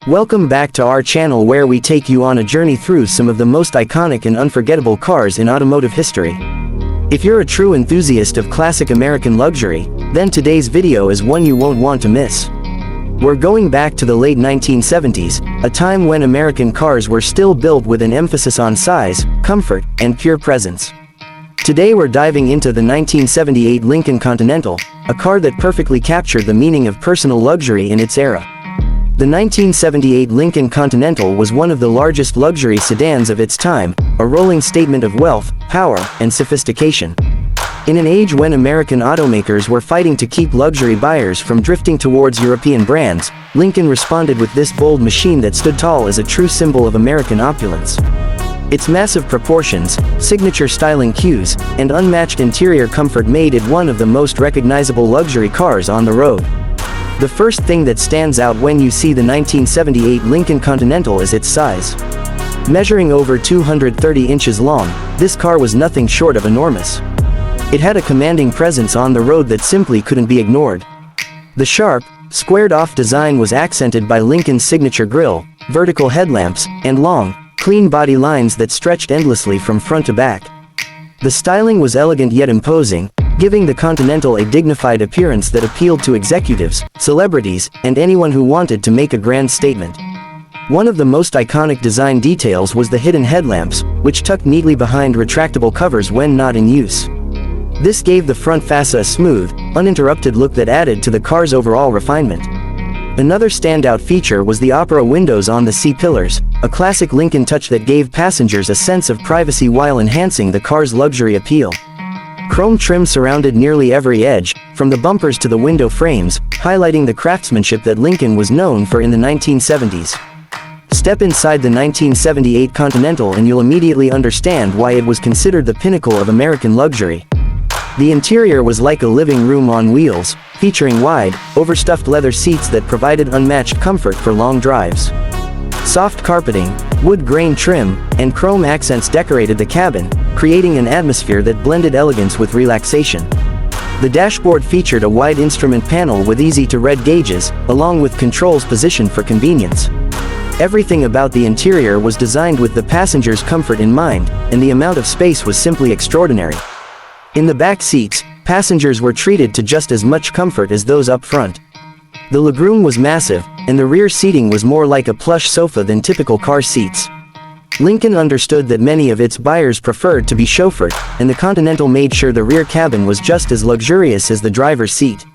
Welcome back to our channel where we take you on a journey through some of the most iconic and unforgettable cars in automotive history. If you're a true enthusiast of classic American luxury, then today's video is one you won't want to miss. We're going back to the late 1970s, a time when American cars were still built with an emphasis on size, comfort, and pure presence. Today we're diving into the 1978 Lincoln Continental, a car that perfectly captured the meaning of personal luxury in its era. The 1978 Lincoln Continental was one of the largest luxury sedans of its time, a rolling statement of wealth, power, and sophistication. In an age when American automakers were fighting to keep luxury buyers from drifting towards European brands, Lincoln responded with this bold machine that stood tall as a true symbol of American opulence. Its massive proportions, signature styling cues, and unmatched interior comfort made it one of the most recognizable luxury cars on the road. The first thing that stands out when you see the 1978 Lincoln Continental is its size. Measuring over 230 inches long, this car was nothing short of enormous. It had a commanding presence on the road that simply couldn't be ignored. The sharp, squared-off design was accented by Lincoln's signature grille, vertical headlamps, and long, clean body lines that stretched endlessly from front to back. The styling was elegant yet imposing, giving the Continental a dignified appearance that appealed to executives, celebrities, and anyone who wanted to make a grand statement. One of the most iconic design details was the hidden headlamps, which tucked neatly behind retractable covers when not in use. This gave the front fascia a smooth, uninterrupted look that added to the car's overall refinement. Another standout feature was the opera windows on the C-pillars, a classic Lincoln touch that gave passengers a sense of privacy while enhancing the car's luxury appeal. Chrome trim surrounded nearly every edge, from the bumpers to the window frames, highlighting the craftsmanship that Lincoln was known for in the 1970s. Step inside the 1978 Continental and you'll immediately understand why it was considered the pinnacle of American luxury. The interior was like a living room on wheels, featuring wide, overstuffed leather seats that provided unmatched comfort for long drives. Soft carpeting, wood grain trim, and chrome accents decorated the cabin, creating an atmosphere that blended elegance with relaxation. The dashboard featured a wide instrument panel with easy-to-read gauges, along with controls positioned for convenience. Everything about the interior was designed with the passenger's comfort in mind, and the amount of space was simply extraordinary. In the back seats, passengers were treated to just as much comfort as those up front. The legroom was massive, and the rear seating was more like a plush sofa than typical car seats. Lincoln understood that many of its buyers preferred to be chauffeured, and the Continental made sure the rear cabin was just as luxurious as the driver's seat.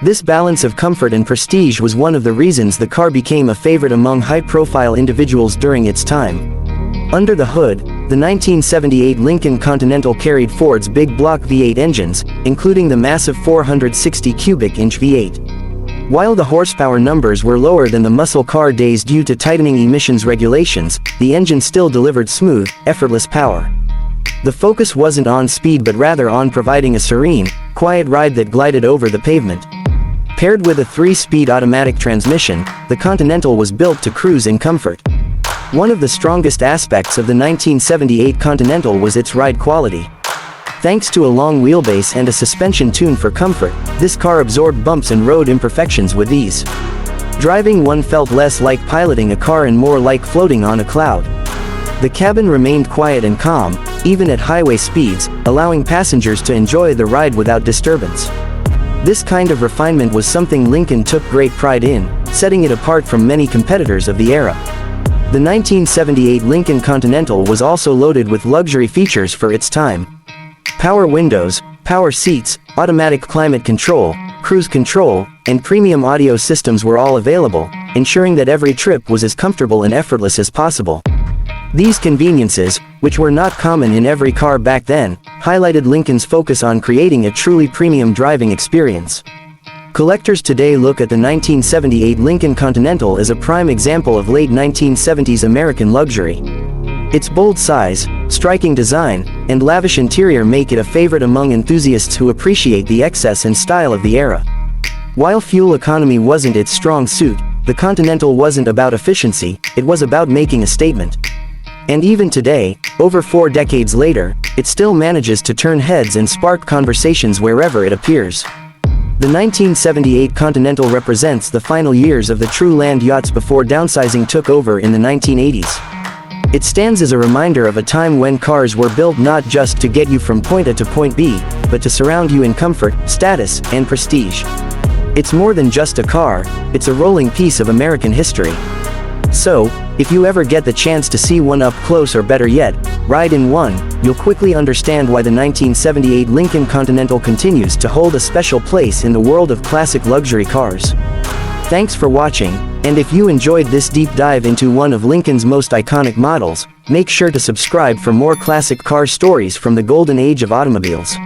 This balance of comfort and prestige was one of the reasons the car became a favorite among high-profile individuals during its time. Under the hood, the 1978 Lincoln Continental carried Ford's big block V8 engines, including the massive 460 cubic inch V8. While the horsepower numbers were lower than the muscle car days due to tightening emissions regulations, the engine still delivered smooth, effortless power. The focus wasn't on speed but rather on providing a serene, quiet ride that glided over the pavement. Paired with a 3-speed automatic transmission, the Continental was built to cruise in comfort. One of the strongest aspects of the 1978 Continental was its ride quality. Thanks to a long wheelbase and a suspension tuned for comfort, this car absorbed bumps and road imperfections with ease. Driving one felt less like piloting a car and more like floating on a cloud. The cabin remained quiet and calm, even at highway speeds, allowing passengers to enjoy the ride without disturbance. This kind of refinement was something Lincoln took great pride in, setting it apart from many competitors of the era. The 1978 Lincoln Continental was also loaded with luxury features for its time. Power windows, power seats, automatic climate control, cruise control, and premium audio systems were all available, ensuring that every trip was as comfortable and effortless as possible. These conveniences, which were not common in every car back then, highlighted Lincoln's focus on creating a truly premium driving experience. Collectors today look at the 1978 Lincoln Continental as a prime example of late 1970s American luxury. Its bold size, striking design, and lavish interior make it a favorite among enthusiasts who appreciate the excess and style of the era. While fuel economy wasn't its strong suit, the Continental wasn't about efficiency, it was about making a statement. And even today, over 4 decades later, it still manages to turn heads and spark conversations wherever it appears. The 1978 Continental represents the final years of the true land yachts before downsizing took over in the 1980s. It stands as a reminder of a time when cars were built not just to get you from point A to point B, but to surround you in comfort, status, and prestige. It's more than just a car, it's a rolling piece of American history. So, if you ever get the chance to see one up close, or better yet, ride in one, you'll quickly understand why the 1978 Lincoln Continental continues to hold a special place in the world of classic luxury cars. Thanks for watching, and if you enjoyed this deep dive into one of Lincoln's most iconic models, make sure to subscribe for more classic car stories from the golden age of automobiles.